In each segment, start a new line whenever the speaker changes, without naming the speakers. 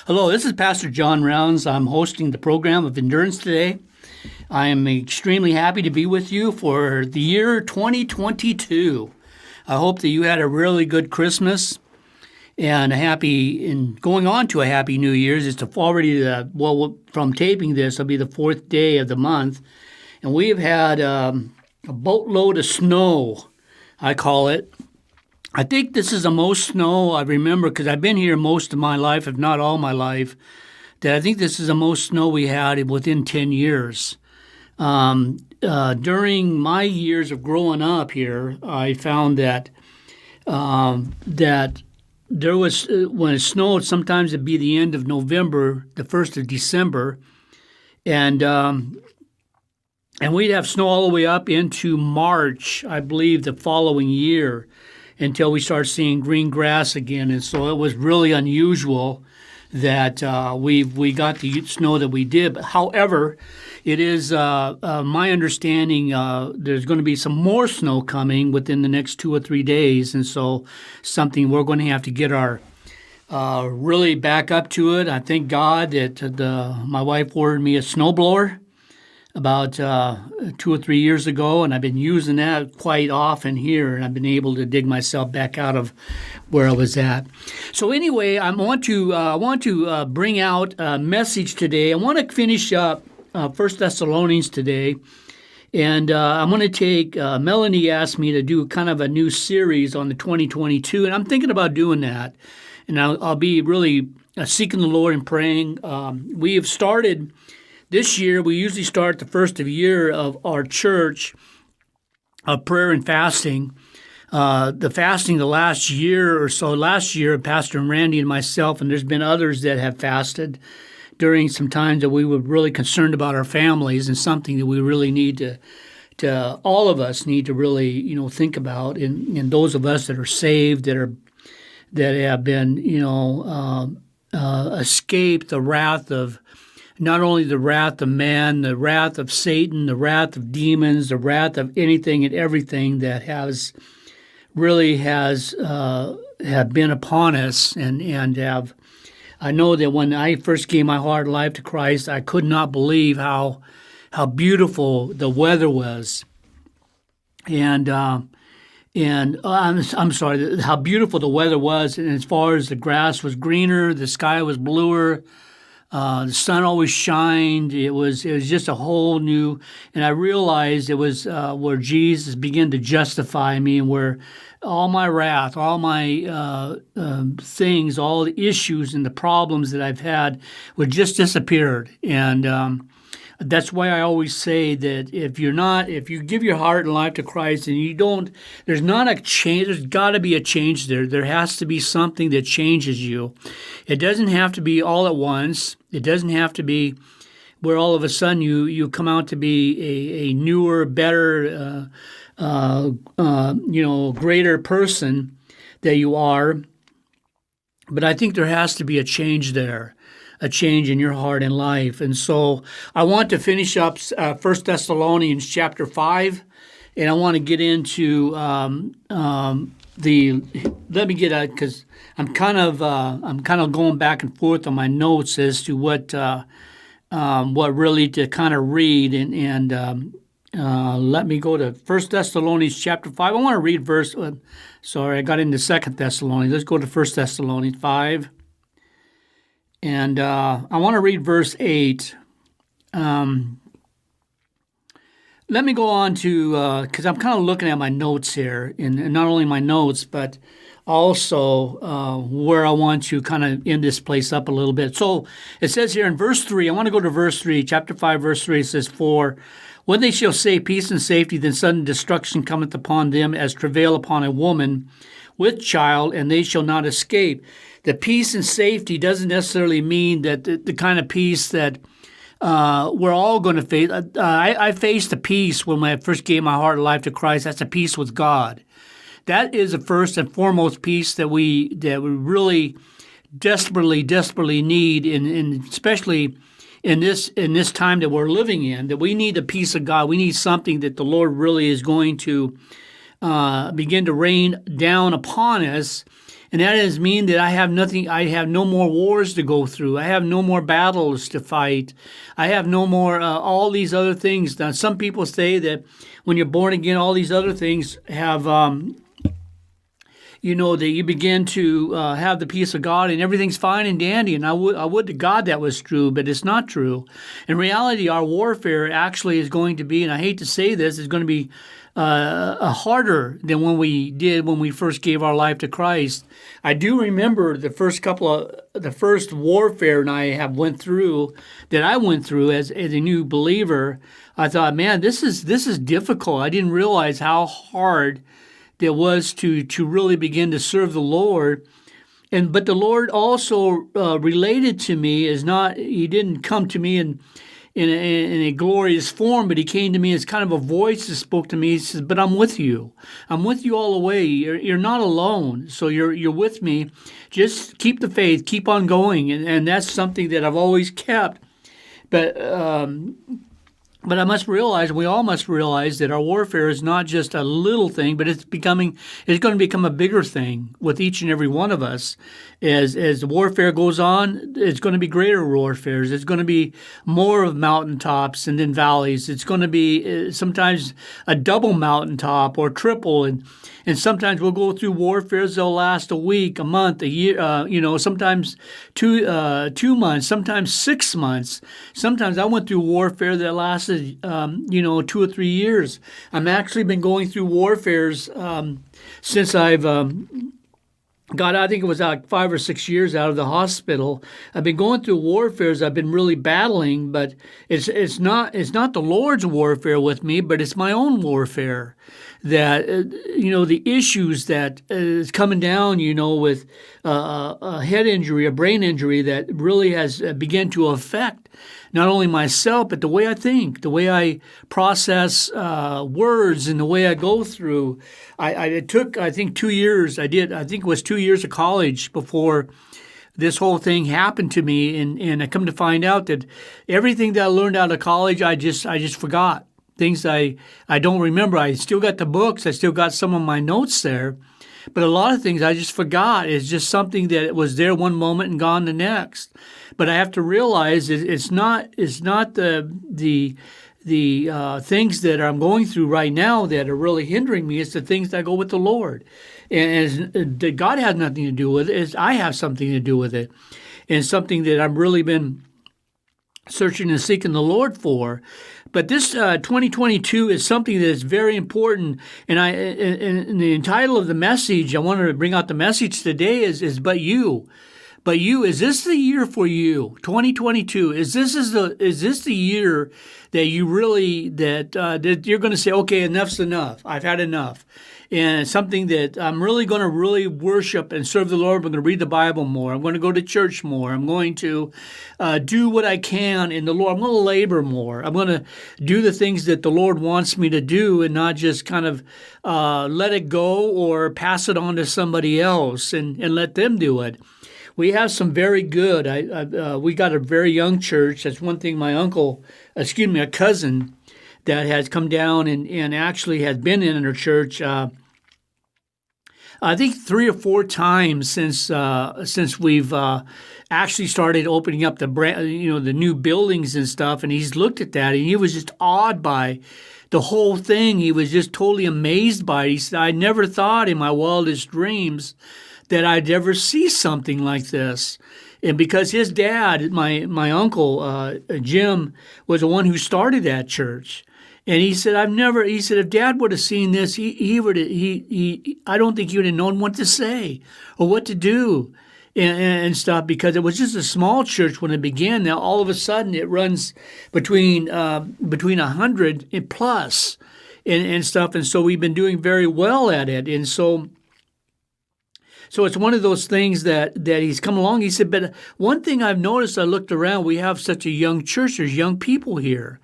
Hello, this is Pastor John Rounds. I'm hosting the program of Endurance today. I am extremely happy to be with you for the year 2022. I hope that you had a really good Christmas and going on to a happy New Year's. It's already from taping this, it'll be the fourth day of the month, and we have had a boatload of snow, I call it. I think this is the most snow I remember because I've been here most of my life, if not all my life, that I think this is the most snow we had within 10 years. During my years of growing up here, I found that there was, when it snowed, sometimes it'd be the end of November, the 1st of December, and we'd have snow all the way up into March, I believe, the following year, until we start seeing green grass again. And so it was really unusual that we got the snow that we did. But however, it is my understanding there's going to be some more snow coming within the next 2 or 3 days. And so something we're going to have to get our really back up to it. I thank God that my wife ordered me a snowblower about 2 or 3 years ago, and I've been using that quite often here, and I've been able to dig myself back out of where I was at. So anyway, I want to bring out a message today. I want to finish up 1 Thessalonians today, and I'm going to take, Melanie asked me to do kind of a new series on the 2022, and I'm thinking about doing that, and I'll be really seeking the Lord and praying. We have started. This year, we usually start the first of year of our church of prayer and fasting. The fasting the last year or so, last year, Pastor Randy and myself, and there's been others that have fasted during some times that we were really concerned about our families, and something that we really need to all of us need to really, think about. And those of us that are saved, that have been, escaped the wrath of, not only the wrath of man, the wrath of Satan, the wrath of demons, the wrath of anything and everything that have been upon us, and have. I know that when I first gave my heart and life to Christ, I could not believe how beautiful the weather was, and I'm sorry, how beautiful the weather was, and as far as the grass was greener, the sky was bluer. The sun always shined. It was just a whole new, and I realized it was where Jesus began to justify me, and where all my wrath, all my things, all the issues and the problems that I've had would just disappeared. And that's why I always say that if you give your heart and life to Christ and you don't, there's not a change, there's got to be a change there. There has to be something that changes you. It doesn't have to be all at once. It doesn't have to be where all of a sudden you come out to be a newer, better, greater person that you are. But I think there has to be a change there. A change in your heart and life. And so I want to finish up 1 Thessalonians chapter 5, and I want to get into because I'm kind of going back and forth on my notes as to what really to kind of read, and let me go to 1 Thessalonians chapter 5. I want to read I got into 2 Thessalonians. Let's go to 1 Thessalonians 5. And I want to read verse 8. Let me go on to, because I'm kind of looking at my notes here, and not only my notes, but also where I want to kind of end this place up a little bit. So it says here in verse 3, I want to go to verse 3, chapter 5, verse 3, it says, "For when they shall say peace and safety, then sudden destruction cometh upon them as travail upon a woman with child, and they shall not escape." The peace and safety doesn't necessarily mean that the kind of peace that we're all going to face. I faced the peace when I first gave my heart and life to Christ. That's a peace with God. That is the first and foremost peace that we really desperately need, and especially in this time that we're living in. That we need the peace of God. We need something that the Lord really is going to begin to rain down upon us. And that does mean that I have nothing, I have no more wars to go through. I have no more battles to fight. I have no more, all these other things. Now, some people say that when you're born again, all these other things have, that you begin to have the peace of God and everything's fine and dandy. And I would to God that was true, but it's not true. In reality, our warfare actually is going to be, and I hate to say this, is going to be harder than when we first gave our life to Christ. I do remember the first warfare and I went through as a new believer. I thought, man, this is difficult. I didn't realize how hard there was to really begin to serve the Lord. But the Lord also related to me He didn't come to me in a glorious form, but He came to me as kind of a voice that spoke to me. He says, "But I'm with you. I'm with you all the way. You're not alone. So you're with me. Just keep the faith. Keep on going." And that's something that I've always kept. But I must realize, we all must realize, that our warfare is not just a little thing, but it's going to become a bigger thing with each and every one of us. As the warfare goes on, it's going to be greater warfares. It's going to be more of mountaintops and then valleys. It's going to be sometimes a double mountaintop or triple, and sometimes we'll go through warfares that'll last a week, a month, a year. Sometimes 2 months, sometimes 6 months. Sometimes I went through warfare that lasted 2 or 3 years. I'm actually been going through warfares since I've I think it was like 5 or 6 years out of the hospital. I've been going through warfares. I've been really battling, but it's not the Lord's warfare with me, but it's my own warfare. That the issues that is coming down, with a head injury, a brain injury that really has begun to affect not only myself, but the way I think, the way I process words, and the way I go through. It took, I think, 2 years. I think it was 2 years of college before this whole thing happened to me, and I come to find out that everything that I learned out of college, I just forgot. Things I don't remember. I still got the books. I still got some of my notes there. But a lot of things I just forgot. It's just something that was there one moment and gone the next. But I have to realize it's not the things that I'm going through right now that are really hindering me. It's the things that go with the Lord. And that God has nothing to do with it. I have something to do with it. And something that I've really been searching and seeking the Lord for. But this 2022 is something that is very important. And in the title of the message, I wanted to bring out the message today is "But you." But you, is this the year for you? 2022, is this the year that you really that you're going to say, okay, enough's enough. I've had enough. And it's something that I'm really going to really worship and serve the Lord. I'm going to read the Bible more. I'm going to go to church more. I'm going to do what I can in the Lord. I'm going to labor more. I'm going to do the things that the Lord wants me to do and not just kind of let it go or pass it on to somebody else and let them do it. We have some very good. We got a very young church. That's one thing. My a cousin that has come down and actually has been in our church. I think 3 or 4 times since we've actually started opening up the new buildings and stuff. And he's looked at that and he was just awed by the whole thing. He was just totally amazed by it. He said, "I never thought in my wildest dreams that I'd ever see something like this." And because his dad, my uncle, Jim, was the one who started that church. And he said, he said, if Dad would have seen this, I don't think he would have known what to say or what to do and stuff, because it was just a small church when it began. Now, all of a sudden, it runs between 100 and plus and stuff. And so we've been doing very well at it. And so it's one of those things that he's come along. He said, but one thing I've noticed, I looked around, we have such a young church. There's young people here.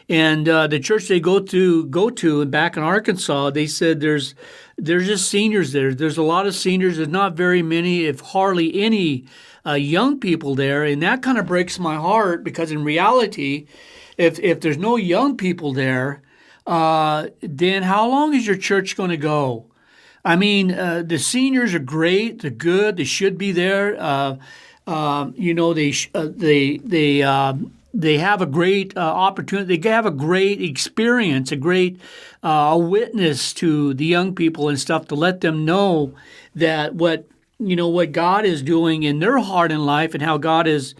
And the church they go to back in Arkansas, they said there's just seniors there. There's a lot of seniors. There's not very many, if hardly any, young people there. And that kind of breaks my heart, because in reality, if there's no young people there, then how long is your church going to go? I mean, the seniors are great. They're good. They should be there. They have a great opportunity. They have a great experience, a great witness to the young people and stuff to let them know that what God is doing in their heart and life, and how God is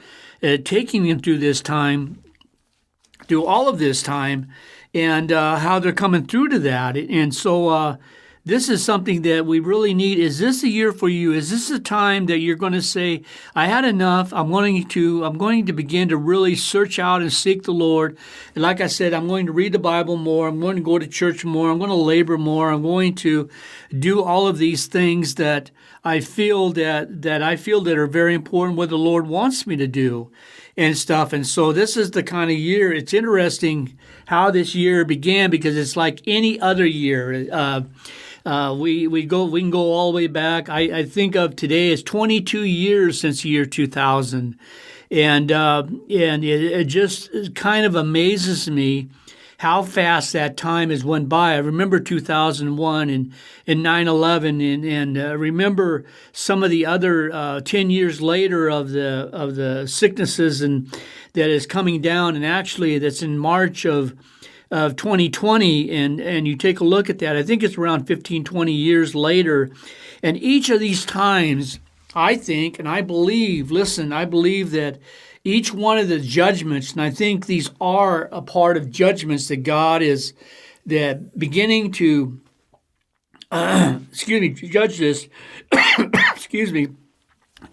taking them through this time, through all of this time, and how they're coming through to that. And so this is something that we really need. Is this a year for you? Is this a time that you're going to say, I had enough. I'm going to begin to really search out and seek the Lord. And like I said, I'm going to read the Bible more. I'm going to go to church more. I'm going to labor more. I'm going to do all of these things that I feel that are very important, what the Lord wants me to do and stuff. And so this is the kind of year. It's interesting how this year began, because it's like any other year. We can go all the way back. I think of today as 22 years since the year 2000, and it just kind of amazes me how fast that time has went by. I remember 2001 and 9/11, and remember some of the other 10 years later of the sicknesses and that is coming down, and actually that's in March of 2020, and you take a look at that. I think it's around 15, 20 years later, and each of these times, I think, and I believe that each one of the judgments, and I think these are a part of judgments that God is that beginning to, judge this,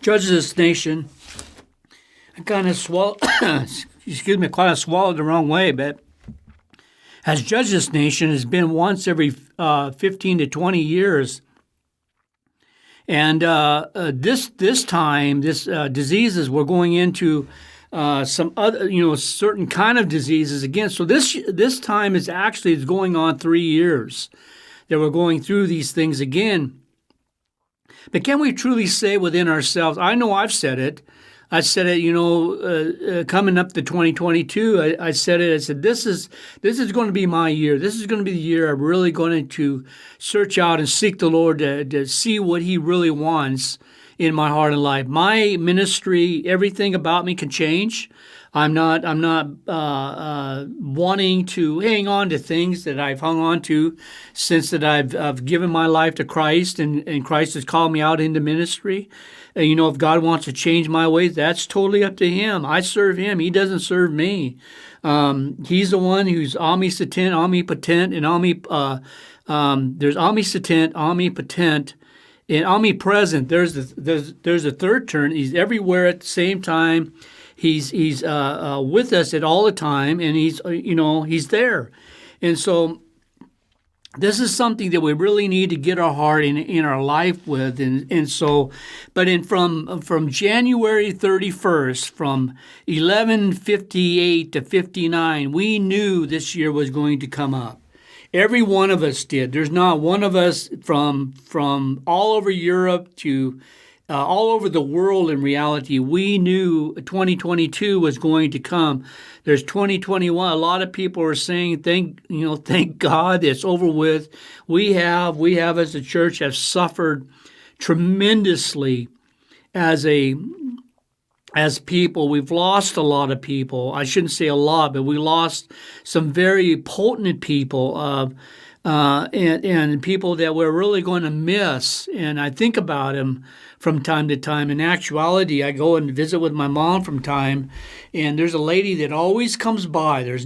judge this nation. I kind of swallowed the wrong way, but has judged this nation has been once every 15 to 20 years. And this time, diseases, we're going into some other, certain kind of diseases again. So this time is going on 3 years that we're going through these things again. But can we truly say within ourselves? I know I've said it. I said it, coming up to 2022. I said it. I said this is going to be my year. This is going to be the year I'm really going to search out and seek the Lord to see what He really wants in my heart and life. My ministry, everything about me can change. I'm not wanting to hang on to things that I've hung on to since that I've given my life to Christ, and Christ has called me out into ministry. If God wants to change my ways, that's totally up to Him. I serve Him. He doesn't serve me. He's the one who's omniscient, omnipotent, and there's omniscient, omnipotent, and omnipresent. There's a third term. He's everywhere at the same time. He's with us at all the time, and he's there. And so this is something that we really need to get our heart in our life with, and so, but from January 31st, from 11:58 to 59, we knew this year was going to come up. Every one of us did. There's not one of us from all over Europe to all over the world. In reality, we knew 2022 was going to come. There's 2021. A lot of people are saying, thank God it's over with. We have as a church have suffered tremendously as people. We've lost a lot of people. I shouldn't say a lot, but we lost some very potent people and people that we're really going to miss. And I think about them from time to time. In actuality, I go and visit with my mom from time, and there's a lady that always comes by. I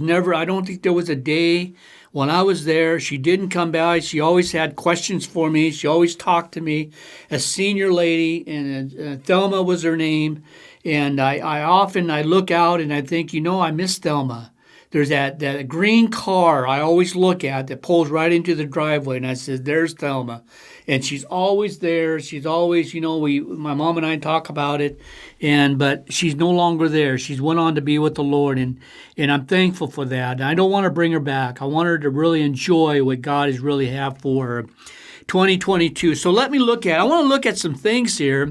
don't think there was a day when I was there she didn't come by. She always had questions for me. She always talked to me. A senior lady, and Thelma was her name. And I often look out and I think, I miss Thelma. There's that green car I always look at that pulls right into the driveway, and I said, there's Thelma. And she's always there. She's always, my mom and I talk about it, but she's no longer there. She's went on to be with the Lord, and I'm thankful for that. And I don't want to bring her back. I want her to really enjoy what God has really have for her. 2022. So I want to look at some things here,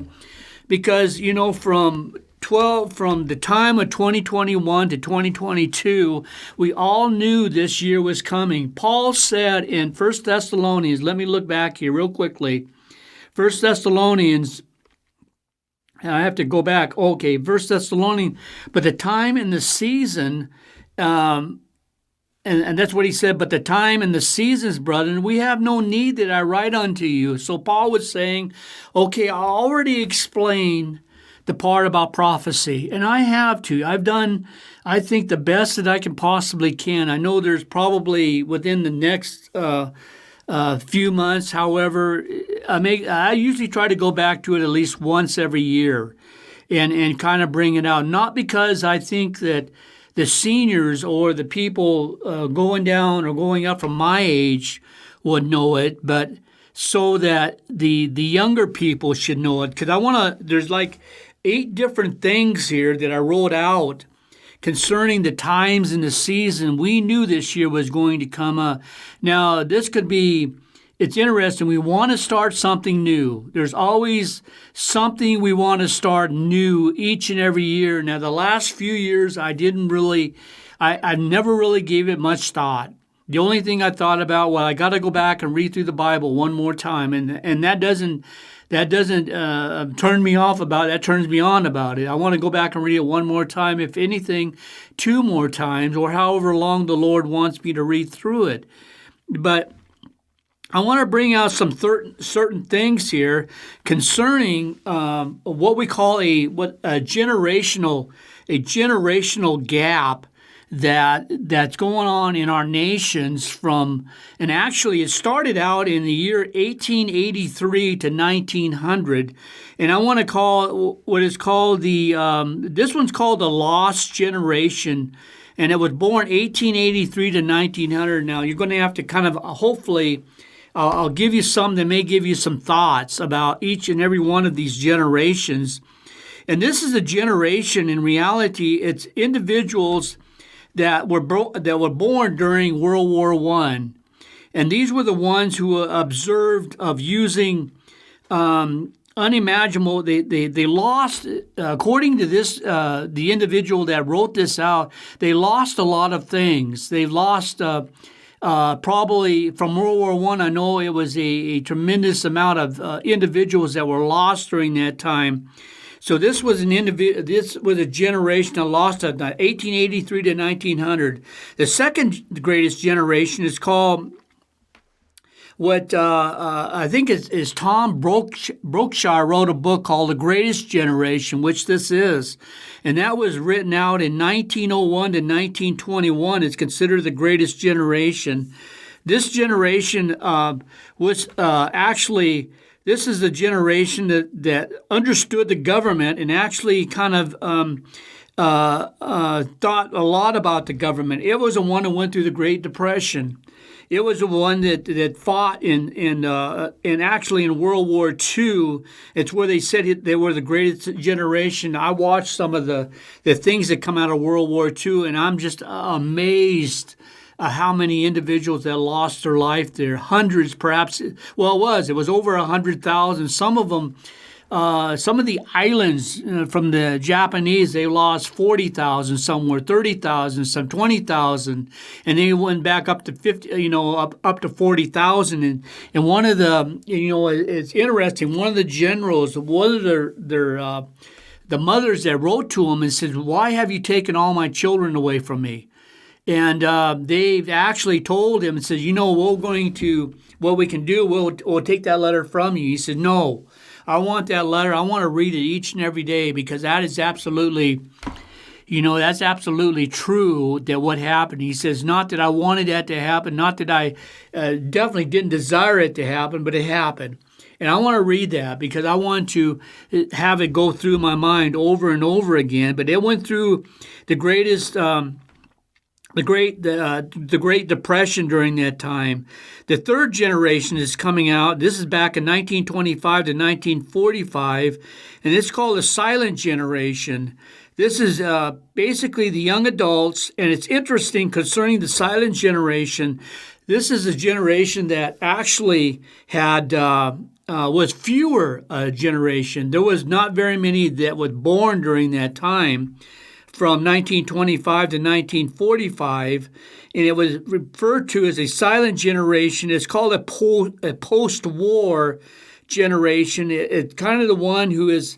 because, from from the time of 2021 to 2022, we all knew this year was coming. Paul said in 1 Thessalonians, let me look back here real quickly. 1 Thessalonians, I have to go back. Okay, 1 Thessalonians, but the time and the season, and that's what he said, but the time and the seasons, brethren, we have no need that I write unto you. So Paul was saying, okay, I already explained the part about prophecy, and I have to. I've done, I think, the best that I can possibly can. I know there's probably within the next few months, however, I usually try to go back to it at least once every year and kind of bring it out. Not because I think that the seniors or the people going down or going up from my age would know it, but so that the younger people should know it. Because there's like 8 different things here that I wrote out concerning the times and the season. We knew this year was going to come. Now, this could be, it's interesting. We want to start something new. There's always something we want to start new each and every year. Now, the last few years, I never really gave it much thought. The only thing I thought about, well, I got to go back and read through the Bible one more time, and that doesn't turn me off about it. That turns me on about it. I want to go back and read it one more time, if anything, 2 more times, or however long the Lord wants me to read through it. But I want to bring out some certain things here concerning what we call a generational gap that's going on in our nations and actually it started out in the year 1883 to 1900, and I want to call what is called this one's called the lost generation, and it was born 1883 to 1900. Now you're going to have to kind of hopefully I'll give you some that may give you some thoughts about each and every one of these generations. And this is a generation, in reality, it's individuals that were born during World War I. And these were the ones who observed of using unimaginable, they lost, according to this, the individual that wrote this out, they lost a lot of things. They lost probably from World War I know it was a tremendous amount of individuals that were lost during that time. So this was a generation that lost 1883 to 1900. The second greatest generation is called what I think is Tom Brookshire wrote a book called The Greatest Generation, which this is. And that was written out in 1901 to 1921. It's considered the greatest generation. This generation was actually... This is the generation that understood the government and actually kind of thought a lot about the government. It was the one that went through the Great Depression. It was the one that fought in actually in World War II. It's where they said they were the greatest generation. I watched some of the things that come out of World War II, and I'm just amazed how many individuals that lost their life there. Hundreds, perhaps. Well, it was over 100,000. Some of them, some of the islands from the Japanese, they lost 40,000. Some were 30,000. Some 20,000, and they went back up to 50. Up to 40,000. And one of the, it's interesting. One of the generals, one of the mothers that wrote to him and said, "Why have you taken all my children away from me?" And they've actually told him and said, what we can do, we'll take that letter from you. He said, "No, I want that letter. I want to read it each and every day, because that is absolutely, that's absolutely true that what happened." He says, not that I wanted that to happen, not that I definitely didn't desire it to happen, but it happened. And I want to read that because I want to have it go through my mind over and over again. But it went through the greatest... The Great Depression during that time. The third generation is coming out. This is back in 1925 to 1945, and it's called the silent generation. This is basically the young adults, and it's interesting concerning the silent generation. This is a generation that actually had was fewer generation. There was not very many that was born during that time, from 1925 to 1945, and it was referred to as a silent generation. It's called a post-war generation. It's kind of the one who is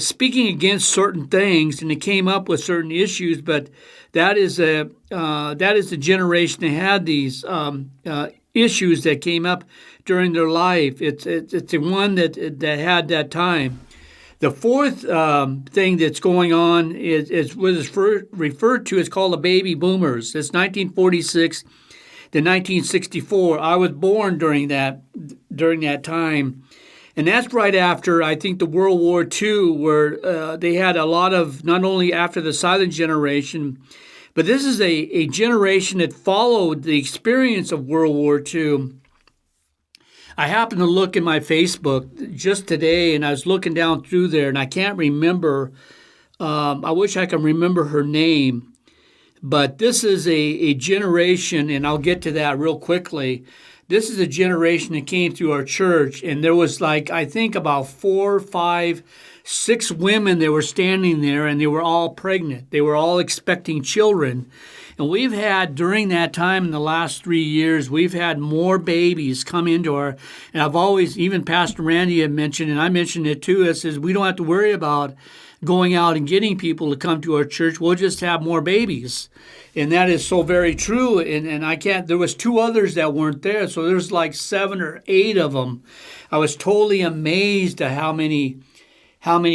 speaking against certain things, and it came up with certain issues. But that is the generation that had these issues that came up during their life. It's the one that had that time. The fourth thing that's going on is what is referred to as called the baby boomers. It's 1946 to 1964. I was born during that time. And that's right after, I think, the World War II, where they had a lot of, not only after the silent generation, but this is a generation that followed the experience of World War II. I happened to look in my Facebook just today, and I was looking down through there, and I can't remember. I wish I could remember her name. But this is a generation, and I'll get to that real quickly. This is a generation that came through our church, and there was I think about 4, 5, 6 women that were standing there, and they were all pregnant. They were all expecting children. And we've had, during that time in the last 3 years, we've had more babies come into our, and I've always, even Pastor Randy had mentioned, and I mentioned it too, it says we don't have to worry about going out and getting people to come to our church. We'll just have more babies. And that is so very true. And I can't, there was 2 others that weren't there. So there's 7 or 8 of them. I was totally amazed at how many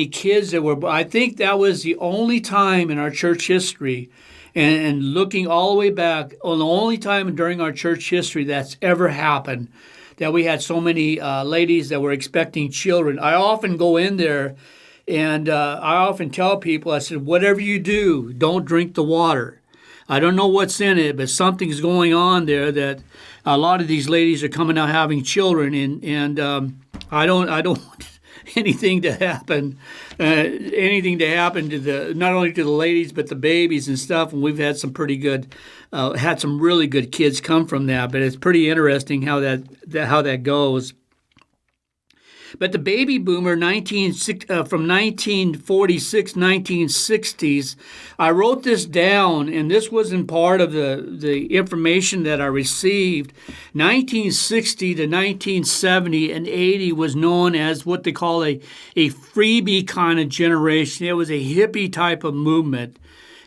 kids there were. I think that was the only time in our church history, and looking all the way back, the only time during our church history that's ever happened, that we had so many ladies that were expecting children. I often go in there, and I often tell people, I said, whatever you do, don't drink the water. I don't know what's in it, but something's going on there that a lot of these ladies are coming out having children, and I don't want anything to happen to the, not only to the ladies but the babies and stuff. And we've had some pretty good, had some really good kids come from that. But it's pretty interesting how that goes. But the baby boomer, from 1946, 1960s, I wrote this down, and this wasn't part of the information that I received. 1960 to 1970 and 80 was known as what they call a freebie kind of generation. It was a hippie type of movement.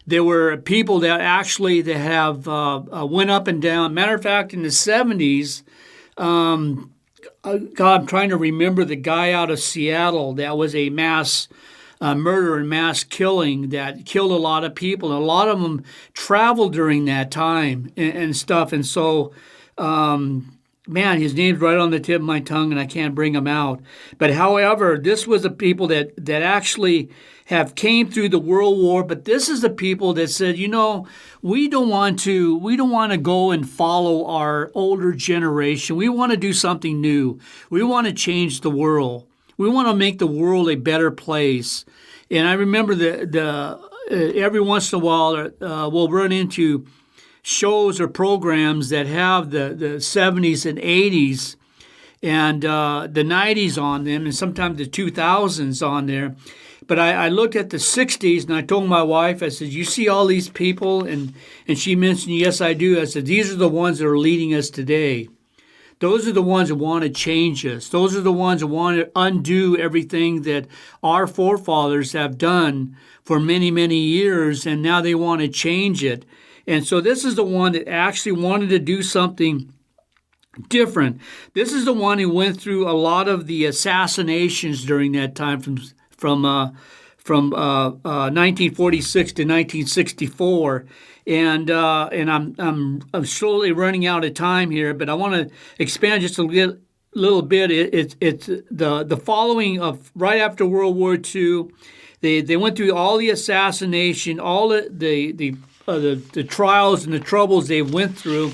There were people that actually have went up and down. Matter of fact, in the 70s, God, I'm trying to remember the guy out of Seattle that was a mass murder and mass killing that killed a lot of people. And a lot of them traveled during that time and stuff. And so, man, his name's right on the tip of my tongue, and I can't bring him out. But however, this was the people that actually have came through the World War. But this is the people that said, we don't want to go and follow our older generation. We want to do something new. We want to change the world. We want to make the world a better place. And I remember every once in a while we'll run into shows or programs that have the 70s and 80s and the 90s on them, and sometimes the 2000s on there. But I looked at the 60s, and I told my wife, I said, you see all these people? And she mentioned, yes, I do. I said, these are the ones that are leading us today. Those are the ones that want to change us. Those are the ones that want to undo everything that our forefathers have done for many, many years, and now they want to change it. And so this is the one that actually wanted to do something different. This is the one who went through a lot of the assassinations during that time from 1946 to 1964, and I'm slowly running out of time here, but I want to expand just a little bit. It's the following of right after World War II. They went through all the assassination, all the trials and the troubles they went through,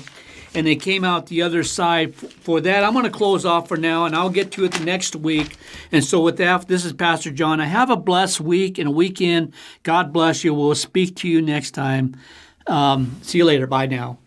and they came out the other side. For that, I'm going to close off for now, and I'll get to it the next week. And so with that, this is Pastor John. Have a blessed week and a weekend. God bless you. We'll speak to you next time. See you later. Bye now.